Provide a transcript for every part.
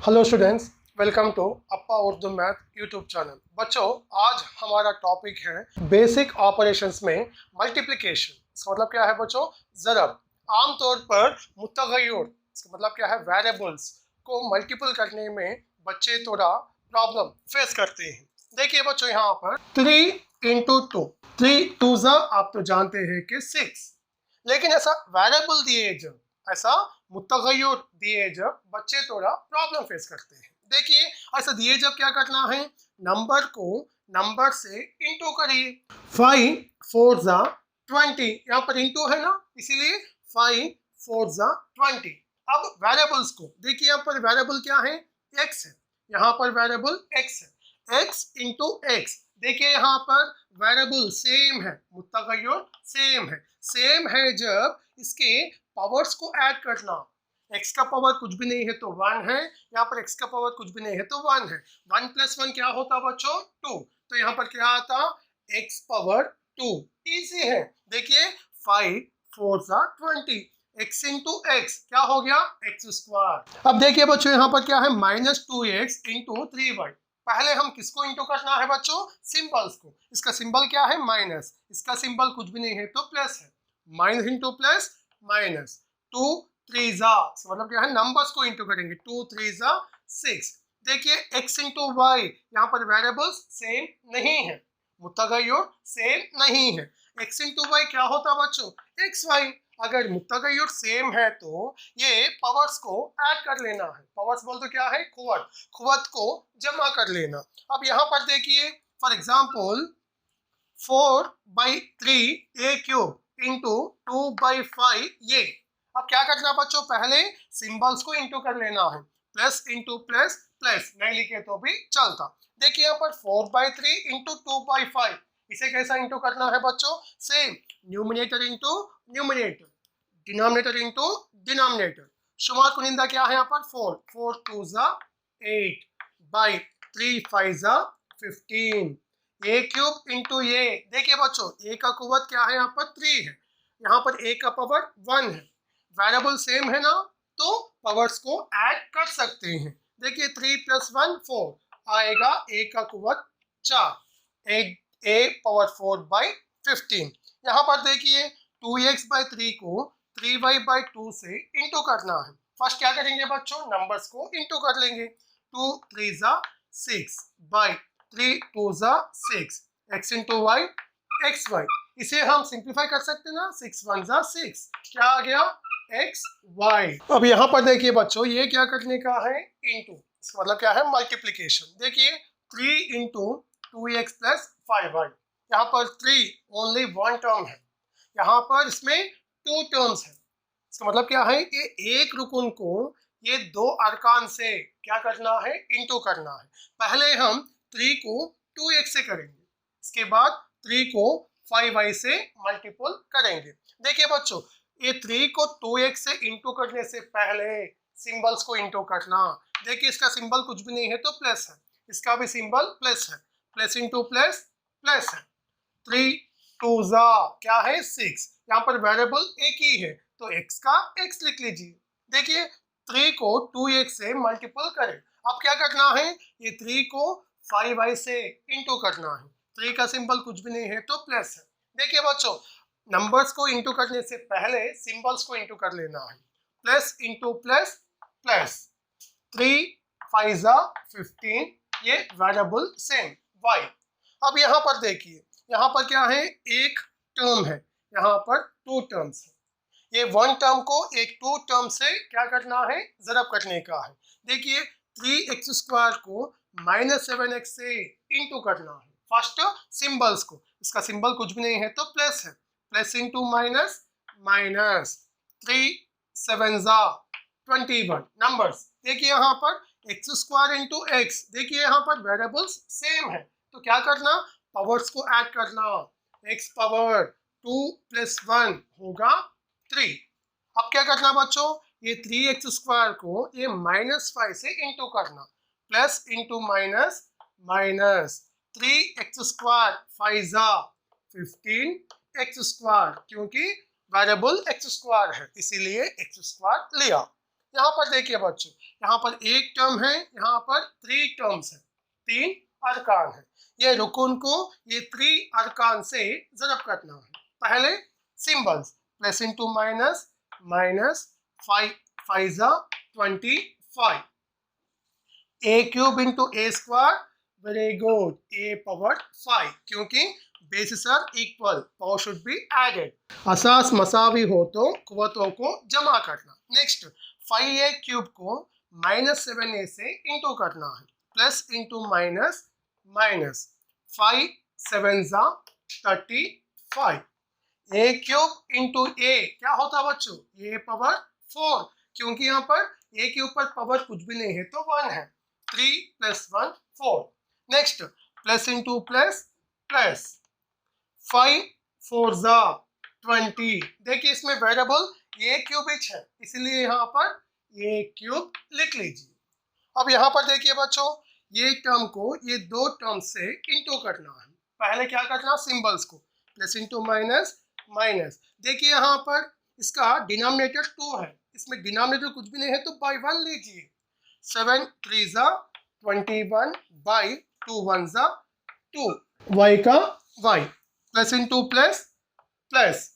Hello students, welcome to Appa Urdu math YouTube channel. बच्चों, आज हमारा टॉपिक है बेसिक ऑपरेशंस में मल्टीप्लिकेशन। इसका मतलब क्या है बच्चों? ज़रब। आमतौर पर मुतग़य्यर, इसका मतलब क्या है? वेरिएबल्स को मल्टीपल करने में बच्चे थोड़ा प्रॉब्लम फेस करते हैं। देखिए बच्चों, यहाँ पर 3 इंटू टू, 3 टू आप तो जानते हैं कि 6, लेकिन ऐसा वेरिएबल दिए जब, ऐसा मुतग़य्यर दिए जब, बच्चे थोड़ा प्रॉब्लम फेस करते हैं। देखिए, ऐसा दिए जब क्या करना है? नंबर को नंबर से इंटू करिए। 5 4 जा 20, यहाँ पर इंटू है ना, इसीलिए 5 4 जा 20। अब वेरिएबल्स को देखिए, यहाँ पर वेरिएबल क्या है? एक्स है। यहाँ पर वेरिएबल एक्स है, एक्स इंटू एक्स। देखिए यहाँ पर वेरिएबल सेम है, मुतग़य्यर सेम है जब इसके पावर्स को ऐड करना। x का पावर कुछ भी नहीं है तो 1 है, यहाँ पर x का पावर कुछ भी नहीं है तो 1 है। 1 प्लस 1 क्या होता बच्चों? 2। तो यहाँ पर क्या आता? x power 2। इजी है। देखिए 5 4 जा 20, x इंटू एक्स क्या हो गया? X square. अब देखिए बच्चों, यहाँ पर क्या है? -2x into 3y। पहले हम किसको इंटू करना है बच्चों? सिंबल्स को। इसका सिंबल क्या है? माइनस। इसका सिंबल कुछ भी नहीं है तो प्लस है। Minus into plus minus. 2 3 जा, मतलब क्या है? नंबर्स को इंटू करेंगे। 2 3 जा 6। देखिए x इंटू वाई, यहाँ पर वेरिएबल्स सेम नहीं है, मुतग़य्यर सेम नहीं है। x इंटू वाई क्या होता बच्चों? X Y. अगर मुतग़य्यर सेम है तो ये पावर्स को ऐड कर लेना है। पावर्स बोल तो क्या है? कुव्वत को जमा कर लेना। अब यहाँ पर देखिए, for example 4/3 a cube into 2/5 ये। अब क्या करना बच्चों? पहले सिंबल्स को इंटू कर लेना है। प्लस इंटू प्लस प्लस, नहीं लिखे तो भी चलता। देखिए यहाँ पर 4/3 इंटू 2/5, इसे कैसा इंटू करना है बच्चों? Same, numerator into numerator, denominator into denominator. शुमार कुनिंदा क्या है यहाँ पर? 4 4 2 जा 8 बाई 3 5 जा 15। ए क्यूब इंटू ये। देखिए बच्चों, ए का कुव्वत क्या है? यहाँ पर 3 है, यहाँ पर ए का पावर 1 है। वेरिएबल सेम है ना, तो पावर्स को ऐड कर सकते हैं। देखिए 3 + 1 4 आएगा, ए का कुव्वत 4, ए पावर 4/15। यहाँ पर देखिए 2x/3 को 3y/2 से इंटू करना है। फर्स्ट क्या करेंगे बच्चों? नंबर्स को इंटू कर लेंगे। 2 3 जा 6 बाई 3 2 जा 6, x into Y X Y. इसे हम सिंप्लीफाई कर सकते हैं ना, 6 1 जा 6, क्या आ गया? X Y. अब यहाँ पर देखिए बच्चों, ये क्या करने का है? इंटू, इसका मतलब क्या है? मल्टीप्लीकेशन। देखिए 3 इंटू 2x प्लस 5y। यहाँ पर 3 ओनली 1 टर्म है, यहाँ पर इसमें 2 टर्म्स है। इसका मतलब क्या है? कि एक रुकन को ये 2 अरकान से क्या करना है? इंटू करना है। पहले हम 3 को 2x से करेंगे, इसके बाद 3 को 5y से मल्टीपल करेंगे। देखिए बच्चों, ये 3 को 2x से इंटू करने से पहले सिंबल्स को इंटू करना। देखिए इसका सिंबल कुछ भी नहीं है तो प्लस है, इसका भी सिंबल प्लस है। प्लस इंटू प्लस प्लस है। 3 2 जा क्या है? 6। यहाँ पर वेरिएबल एक ही है तो x का x लिख लीजिए। देखिए 3 को 2x से मल्टीपल करें। अब क्या करना है? ये 3 को 5y से इंटू करना है। 3 का सिंबल कुछ भी नहीं है तो प्लस है। देखिए बच्चों, नंबर्स को इंटू करने से पहले सिंबल्स को इंटू कर लेना है। प्लस इंटू प्लस प्लस, 3 5 जा 15, ये वेरिएबल सेम y। अब यहाँ पर देखिए, यहाँ पर क्या है? एक टर्म है, यहाँ पर 2 टर्म्स है। ये 1 टर्म को एक 2 टर्म से क्या करना है? ज़रब करने का है। देखिए 3x² को -7x से इंटू करना है। फर्स्ट सिंबल्स को, इसका सिंबल कुछ भी नहीं है तो प्लस है। प्लस इंटू माइनस माइनस, 3 7 जा 21 नंबर्स। देखिए यहाँ पर x² इंटू x। देखिए यहाँ पर वेरिएबल्स सेम है तो क्या करना? पावर्स को ऐड करना। x पावर 2 + 1 होगा 3। अब क्या करना बच्चों? ये 3x² को ये -5 से इंटू करना। Plus into minus minus, 3x², 5 जा 15 x², क्योंकि वेरिएबल x² है इसीलिए x² लिया। यहाँ पर देखिए बच्चों, यहाँ पर एक टर्म है, यहाँ पर 3 टर्म्स है, 3 अरकान है। ये रुकन को ये 3 अरकान से ज़रब करना है। पहले symbols, plus into minus, minus 5 5 25, A cube into A square, very good, A power 5, क्योंकि basis are equal, power should be added. असास मसावी हो तो कुव्वतों को जमा करना। नेक्स्ट 5a क्यूब को -7a से इंटू करना है, प्लस इंटू माइनस, माइनस 5 7 35, ए क्यूब इंटू ए क्या होता है बच्चों, ए पावर 4, क्योंकि यहाँ पर ए के ऊपर पावर कुछ भी नहीं है तो 1 है, 3 + 1 4। Next plus into plus, plus 5 4 20। देखिए इसमें वेरिएबल ए क्यूबिक है, इसलिए यहाँ पर ए क्यूब लिख लीजिए। अब यहाँ पर देखिए बच्चों, ये टर्म को ये 2 टर्म से इंटू करना है। पहले क्या करना, सिंबल्स को प्लस इंटू माइनस, माइनस। देखिए यहाँ पर इसका डिनोमिनेटर 2 है, इसमें डिनोमिनेटर कुछ भी नहीं है तो बाई 1 लीजिए। 7 3 21 बाई 2 1 2, y का y, plus into plus, plus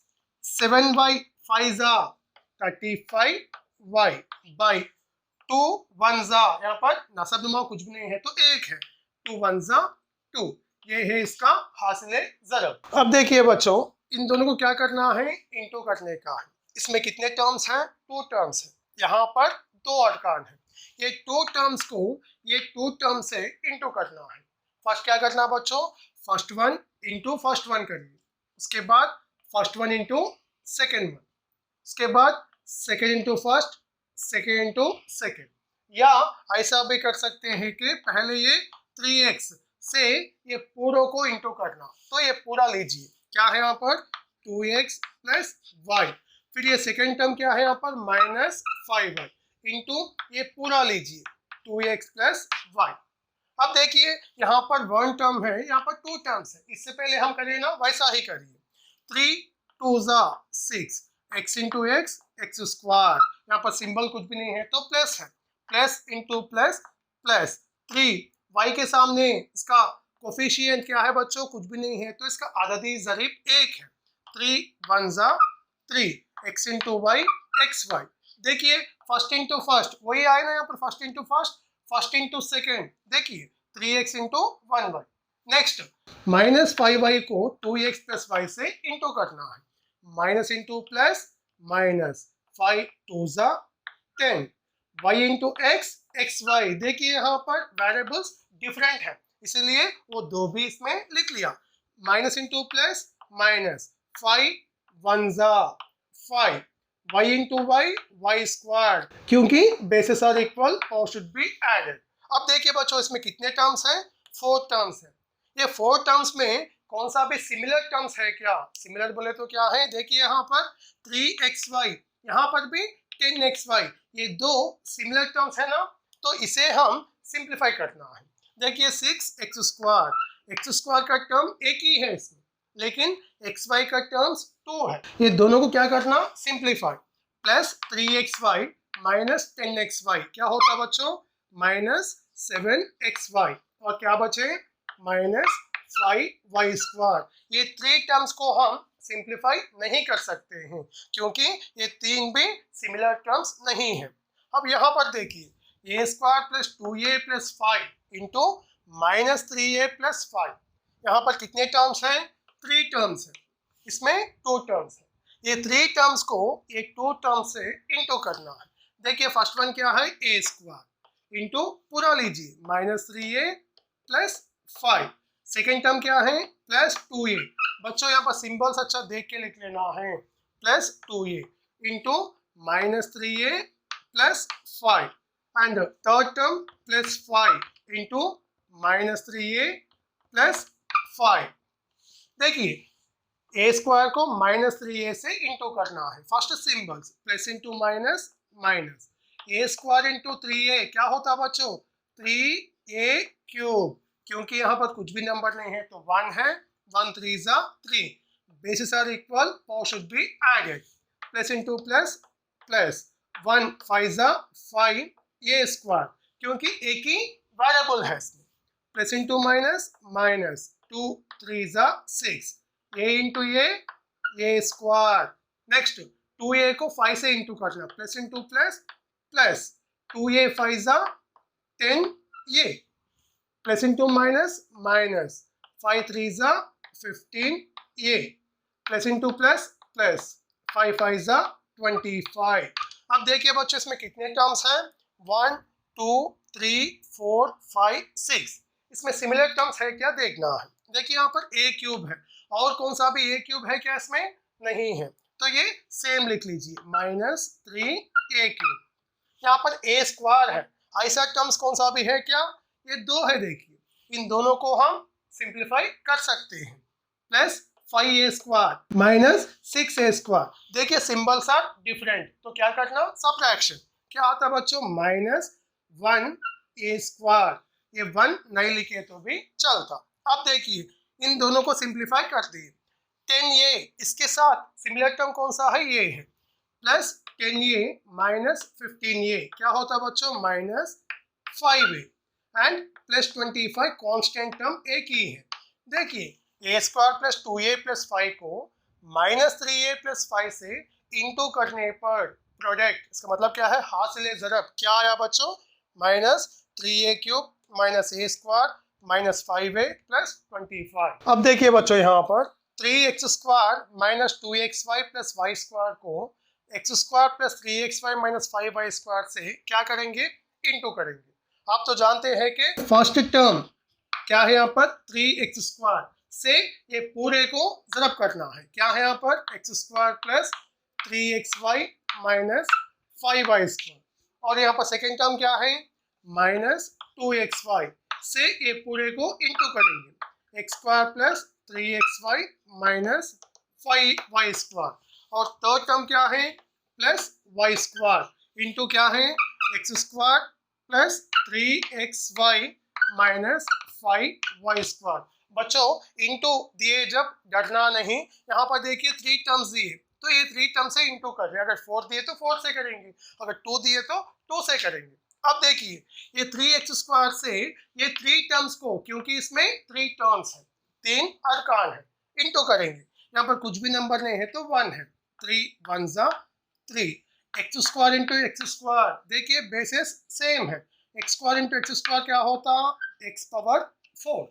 7y 5 35, y by 2 1 यहाँ पर नसब नुमा कुछ भी नहीं है तो 1 है, 2 1 2। ये है इसका हासिल ज़रब। अब देखिए बच्चों, इन दोनों को क्या करना है, इंटू करने का है। इसमें कितने टर्म्स हैं, 2 टर्म्स हैं, यहाँ पर 2 अरकान है। ये 2 टर्म्स को ये 2 टर्म से इंटू करना है। फर्स्ट क्या करना बच्चों, first one into first one करिए, उसके बाद first one into second one, उसके बाद second into first, second into second. या ऐसा भी कर सकते हैं कि पहले ये 3x से ये पूरों को इंटू करना, तो ये पूरा लीजिए, क्या है यहाँ पर 2x + y, फिर ये सेकेंड टर्म क्या है यहाँ पर -5y इंटू ये पूरा लीजिए 2x + y। अब देखिए यहाँ पर 1 टर्म है, यहाँ पर 2 टर्म्स है, इससे पहले हम करिए ना वैसा ही करिए। 3 2 6, x into X, x square, यहाँ पर सिंबल कुछ भी नहीं है तो प्लस है, plus into plus, plus 3 y के सामने इसका कोफिशिएंट क्या है बच्चों, कुछ भी नहीं है तो इसका अददी ज़रीब 1 है, 3 1 3, x into Y, X Y. देखिए फर्स्ट इंटू फर्स्ट वही आए ना यहाँ पर, first into first, first into second, देखिए 3x into 1y। Next -5y को 2x + y से इंटू करना है, minus into plus, minus 5 2 10, y into X, X Y. देखिए यहाँ पर वेरिएबल्स डिफरेंट है, इसलिए वो 2 भी इसमें लिख लिया, minus into plus, minus 5 1 5, y into Y, Y square, क्योंकि basis are equal, power should be added. अब देखिए बच्चों, इसमें कितने टर्म्स हैं, 4 टर्म्स हैं। ये 4 टर्म्स में कौन सा भी सिमिलर टर्म्स है क्या, सिमिलर बोले तो क्या है, देखिए यहाँ पर 3xy, यहाँ पर भी 10xy, ये 2 सिमिलर टर्म्स है ना, तो इसे हम सिंप्लीफाई करना है। देखिए 6x स्क्वायर, एक्स स्क्वायर का टर्म एक ही है इसमें, लेकिन xy का टर्म्स 2 है, ये दोनों को क्या करना, simplify, plus 3xy minus 10xy, क्या होता है बच्चों, -7xy, और क्या बचे -5y स्क्वायर। ये 3 टर्म्स को हम सिंप्लीफाई नहीं कर सकते हैं, क्योंकि ये 3 भी सिमिलर टर्म्स नहीं है। अब यहाँ पर देखिए a square + 2a + 5 into -3a + 5, यहाँ पर कितने टर्म्स हैं, 3 टर्म्स हैं, इसमें 2 टर्म्स हैं। ये 3 टर्म्स को ये 2 टर्म से इंटू करना है। देखिए फर्स्ट वन क्या है, a स्क्वायर इंटू पूरा लीजिए -3a + 5, सेकेंड टर्म क्या है +2a, बच्चों यहाँ पर सिंबल्स अच्छा देख के लिख लेना है, +2a into -3a + 5, and third term +5 into -3a + 5। देखिए a स्क्वायर को -3a से इंटू करना है, first symbols plus into minus, minus a square into 3a क्या होता है बच्चों, 3a क्यूब, क्योंकि यहाँ पर कुछ भी नंबर नहीं है तो 1 है, 1 3 3, basis are equal, power should be added, plus into plus, plus 1 5 जा 5 ये स्क्वायर, क्योंकि एक ही वेरिएबल है इसमें। प्लस इंटू माइनस माइनस 2 3 जा 6 ये इंटू ये स्क्वायर। नेक्स्ट 2a को 5 से इंटू करना, plus into plus plus 2a 5 जा 10 ये प्लस इंटू माइनस माइनस 5 3 जा 15 ये प्लस इंटू प्लस प्लस 5 5 जा 25। अब देखिए बच्चों इसमें कितने टर्म्स हैं, 1 2 3 4 5 6। इसमें सिमिलर टर्म्स है क्या देखना है। देखिए यहाँ पर a क्यूब है और कौन सा भी a क्यूब है क्या इसमें नहीं है, तो ये सेम लिख लीजिए -3a क्यूब। यहाँ पर a स्क्वायर है, ऐसा टर्म्स कौन सा भी है क्या, ये दो है। देखिए इन दोनों को हम सिंप्लीफाई कर सकते हैं, plus 5a square minus 6a square. देखिए सिंबल्स आर डिफरेंट, तो क्या करना, सबट्रैक्शन। क्या आता है बच्चों, -1a स्क्वायर, ये 1 नहीं लिखे तो भी चलता। अब देखिए इन दोनों को सिंप्लीफाई कर दिए, 10a इसके साथ सिमिलर टर्म कौन सा है, ये है, प्लस 10a माइनस 15a क्या होता है बच्चों, -5a and plus 25 constant term एक ही है। देखिए a square plus 2a plus 5 को -3a प्लस 5 से इंटू करने पर प्रोडक्ट, इसका मतलब क्या है, हासिल ज़रब क्या आया बच्चों, -3a cube minus a square minus 5a plus 25। अब देखिए बच्चों यहाँ पर 3x square minus 2xy plus y square को x square plus 3xy minus 5y square से क्या करेंगे, इंटू करेंगे। आप तो जानते हैं कि फर्स्ट टर्म क्या है यहाँ पर, 3x स्क्वायर से ये पूरे को ज़रब करना है, क्या है यहाँ पर x square plus 3xy minus 5y square, और यहाँ पर सेकेंड टर्म क्या है, -2xy से ये पूरे को इंटू करेंगे, x square plus 3xy minus 5y square, और थर्ड टर्म क्या है, प्लस y स्क्वायर इंटू क्या है, x square plus 3xy minus 5y square. बच्चों इंटू दिए जब डरना नहीं, यहाँ पर देखिए 3 टर्म्स दिए तो ये 3 टर्म से इंटू कर रहे हैं, अगर 4 दिए तो 4 से करेंगे, अगर 2 दिए तो 2 से करेंगे। अब देखिए ये 3x स्क्वायर से ये 3 टर्म्स को, क्योंकि इसमें 3 टर्म्स है, 3 अरकान है, इंटू करेंगे। यहाँ पर कुछ भी नंबर नहीं है तो 1 है, 3 1 जा 3, x square into X square, देखिए बेसिस सेम है, X square into X square क्या होता, x power 4।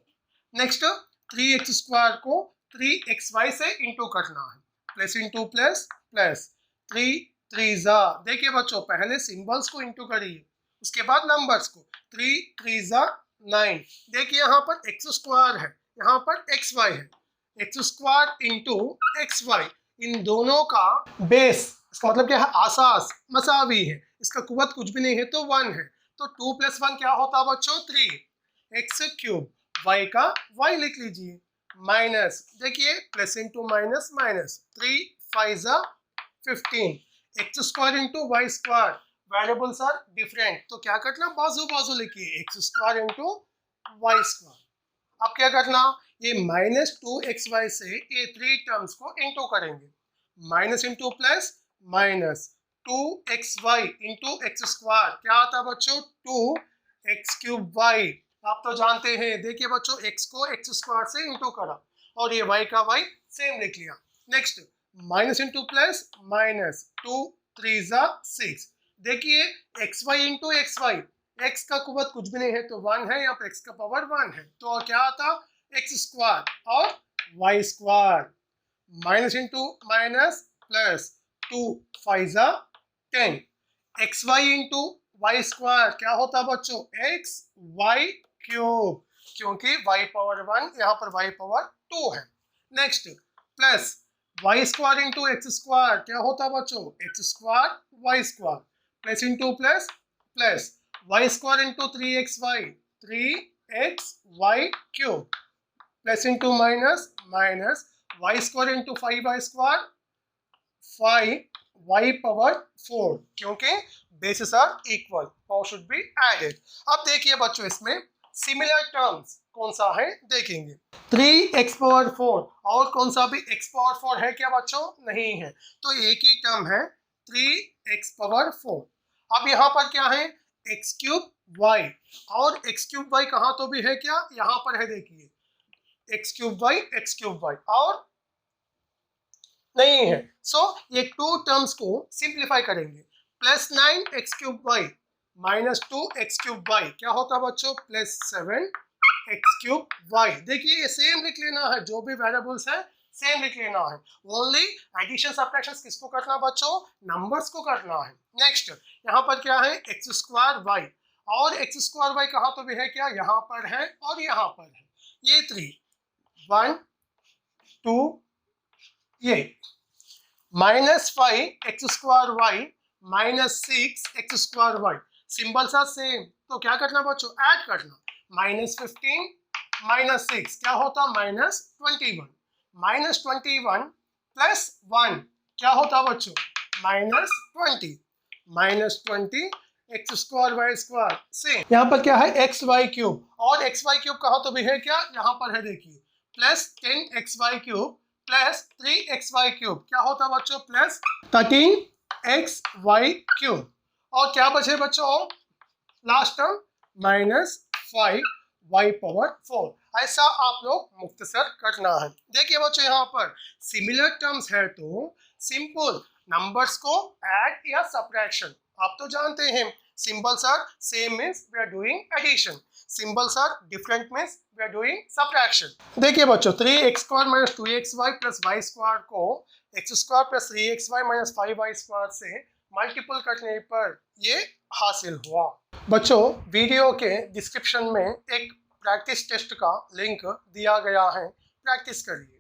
Next 3x square को 3xy से इंटू करना है, प्लस इंटू प्लस प्लस 3 3 जा, देखिए बच्चों पहले सिंबल्स को इंटू करिए उसके बाद नंबर्स को, 3 3 जा 9। देखिए यहाँ पर एक्स स्क्वायर है, यहाँ पर एक्स वाई है, X square into X Y, इन दोनों का बेस, इसका मतलब क्या है, आसास मसावी है, इसका कुवत कुछ भी नहीं है तो 1 है, तो 2 + 1 क्या होता है बच्चों, 3, एक्स क्यूब, वाई का वाई लिख लीजिए, माइनस, देखिए प्लस इंटू माइनस माइनस, 3 5 जा 15, X square into Y square, variables are different तो क्या करना, बाजू बाजू लिखिए, X square into Y square. अब क्या करना, ये -2xy से ये 3 टर्म्स को इंटू करेंगे, minus into plus minus 2xy into X square क्या आता है बच्चों, 2x क्यूब वाई। आप तो जानते हैं, देखिए बच्चों x को एक्स स्क्वायर से इंटू करा और ये y का y सेम लिख लिया। Next minus into plus minus 2 3 जा 6, देखिए X Y into X Y, X का कुवत कुछ भी नहीं है तो 1 है, यहाँ पे एक्स का पावर 1 है तो क्या आता, एक्स स्क्वायर और Y square, minus into minus plus 2 5 जा 10, X Y into Y square क्या होता बच्चों, एक्स वाई क्यूब, क्योंकि वाई पावर 1 यहाँ पर वाई पावर 2 है। Next plus Y square into X square क्या होता बच्चों, X square Y square, plus into plus plus Y square into 3xy 3xy cube, plus into minus minus Y square into 5y square 5y power 4, क्योंकि basis are equal, power should be added. अब देखिए बच्चों इसमें similar terms कौन सा है देखेंगे, 3x power 4 और कौन सा भी x पावर 4 है क्या बच्चों, नहीं है, तो एक ही टर्म है 3x पावर 4। अब यहाँ पर क्या है, x क्यूब y, और x क्यूब y कहाँ तो भी है क्या, यहाँ पर है, देखिए x क्यूब y और नहीं है। सो ये टू टर्म्स को सिंप्लीफाई करेंगे, plus 9x cube Y minus 2x cube Y क्या होता है बच्चों, प्लस 7x क्यूब वाई। देखिए ये सेम लिख लेना है, जो भी वेरिएबल्स है सेम लिख लेना है। ओनली एडिशन सब्ट्रैक्शन किसको करना है बच्चों, नंबर्स को करना है। नेक्स्ट यहाँ पर क्या है, एक्स स्क्वायर वाई, और एक्स स्क्वायर वाई कहाँ तो भी है क्या, यहाँ पर है और यहाँ पर है। ये 3 1 2 ये minus 5x square Y minus 6x square Y, symbols are same, तो क्या करना बच्चों, ऐड करना। माइनस 15 माइनस 6 क्या होता, माइनस 21, माइनस 21 प्लस 1 क्या होता बच्चों, minus 20, minus 20 x square Y square same. यहाँ पर क्या है, एक्स वाई क्यूब, और एक्स वाई क्यूब कहाँ तो भी है क्या, यहाँ पर है, देखिए plus 10x y cube plus 3x y cube क्या होता बच्चों, प्लस 13x वाई क्यूब, और क्या बचे बच्चों, last term minus 5y power 4। ऐसा आप लोग मुख्तसर करना है। देखिए बच्चों यहाँ पर सिमिलर टर्म्स है तो सिंपल नंबर्स को ऐड या सब्ट्रैक्शन, आप तो जानते हैं symbols are same means we are doing addition, symbols are different means we are doing subtraction। देखिए बच्चों 3x square minus 2xy plus Y square को x square plus 3xy minus 5y square से multiple करने पर ये हासिल हुआ। बच्चों वीडियो के डिस्क्रिप्शन में एक प्रैक्टिस टेस्ट का लिंक दिया गया है, प्रैक्टिस करिए।